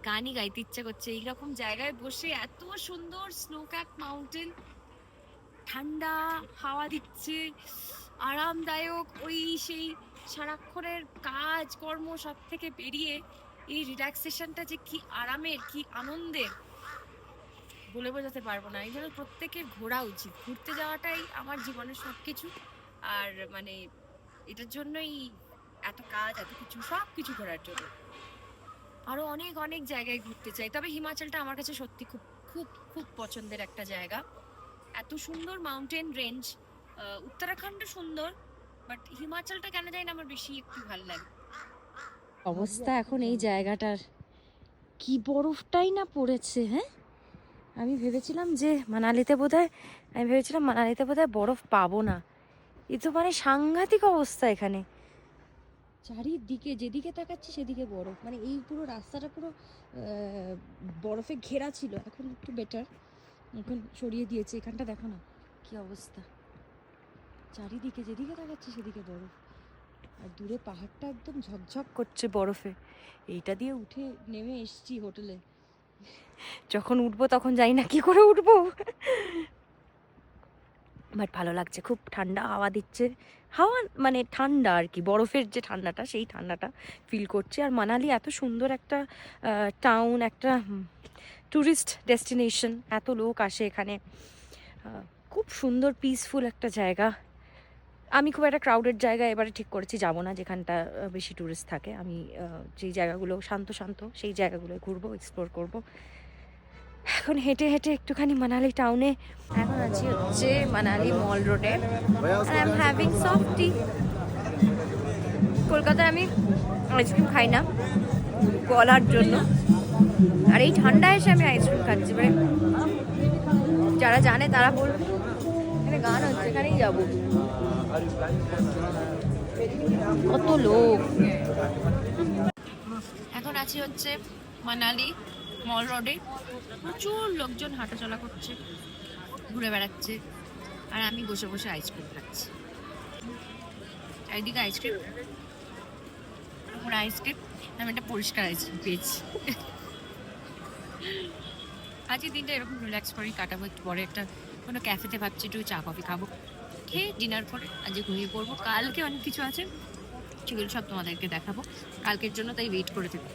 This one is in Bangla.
গানই গাইতে ইচ্ছে করছে এইরকম জায়গায় বসে। এত সুন্দর স্নো ক্যাপ মাউন্টেন, ঠান্ডা হাওয়া দিচ্ছে, আরামদায়ক। ওই সেই সারাক্ষণের কাজ কর্ম সব থেকে বেরিয়ে এই রিল্যাক্সেশনটা যে কি আরামের, কি আনন্দের, বলে বোঝাতে পারবো না। এই জন্য প্রত্যেকের ঘোরা উচিত। ঘুরতে যাওয়াটাই আমার জীবনের সবকিছু। আর মানে এটার জন্যই এত কাজ, এত কিছু, সবকিছু ঘোরার জন্য। আরো অনেক অনেক জায়গায় ঘুরতে চাই, তবে হিমাচলটা আমার কাছে সত্যি খুব খুব খুব পছন্দের একটা জায়গা। এত সুন্দর মাউন্টেন রেঞ্জ। উত্তরাখণ্ড সুন্দর, বাট হিমাচলটা কেন জানি না আমার বেশি একটু ভালো লাগে। অবস্থা এখন এই জায়গাটার, কি বরফটাই না পড়েছে। হ্যাঁ, আমি ভেবেছিলাম মানালিতে বোধহয় বরফ পাবো না। এ তো মানে সাংঘাতিক অবস্থা এখানে। চারিদিকে যেদিকে তাকাচ্ছি সেদিকে বরফ, মানে এই পুরো রাস্তাটা পুরো বরফে ঘেরা ছিল। এখন একটু বেটার, এখন সরিয়ে দিয়েছে। এখানটা দেখো না কি অবস্থা, চারিদিকে যেদিকে তাকাচ্ছি সেদিকে বরফ। আর দূরে পাহাড়টা একদম ঝকঝক করছে বরফে। এইটা দিয়ে উঠে নেমে এসছি হোটেলে। যখন উঠবো তখন জানি না কি করে উঠবো, বাট ভালো লাগছে। খুব ঠান্ডা হাওয়া দিচ্ছে, হাওয়া মানে ঠান্ডা আর কি, বরফের যে ঠান্ডাটা সেই ঠান্ডাটা ফিল করছে। আর মানালি এত সুন্দর একটা টাউন, একটা ট্যুরিস্ট ডেস্টিনেশন, এত লোক আসে এখানে। খুব সুন্দর পিসফুল একটা জায়গা। আমি খুব একটা ক্রাউডেড জায়গায় এবারে ঠিক করেছি যাব না, যেখানটা বেশি ট্যুরিস্ট থাকে। আমি যেই জায়গাগুলো শান্ত শান্ত সেই জায়গাগুলোয় ঘুরবো, এক্সপ্লোর করব। এখন হেঁটে হেঁটে একটুখানি মানালি টাউনে। এখন আছি হচ্ছে মানালি মল রোডে, আর আই এম হ্যাভিং সফট টি। কলকাতায় আমি আইসক্রিম খাই না গলার জন্য, আর এই ঠান্ডায় এসে আমি আইসক্রিম খাচ্ছি। মানে যারা জানে তারা বলবে এখানে গান হচ্ছে, এখানেই যাবো। কত লোক। এখন আছি হচ্ছে মানালি মল রোডে। প্রচুর লোকজন হাঁটাচলা করছে, ঘুরে বেড়াচ্ছে, আর আমি বসে বসে আইসক্রিম খাচ্ছি। চারিদিকে আইসক্রিম, আইসক্রিম। আমি একটা পরিষ্কার আইসক্রিম পেয়েছি। আজকের দিনটা এরকম রিল্যাক্স করেই কাটাবো। একটু পরে একটা কোনো ক্যাফেতে ভাবছি একটু চা কফি খাবো, খেয়ে ডিনার করে আজকে ঘুমিয়ে পড়বো। কালকে অনেক কিছু আছে, সেগুলো সব তোমাদেরকে দেখাবো কালকের জন্য, তাই ওয়েট করে থেকো।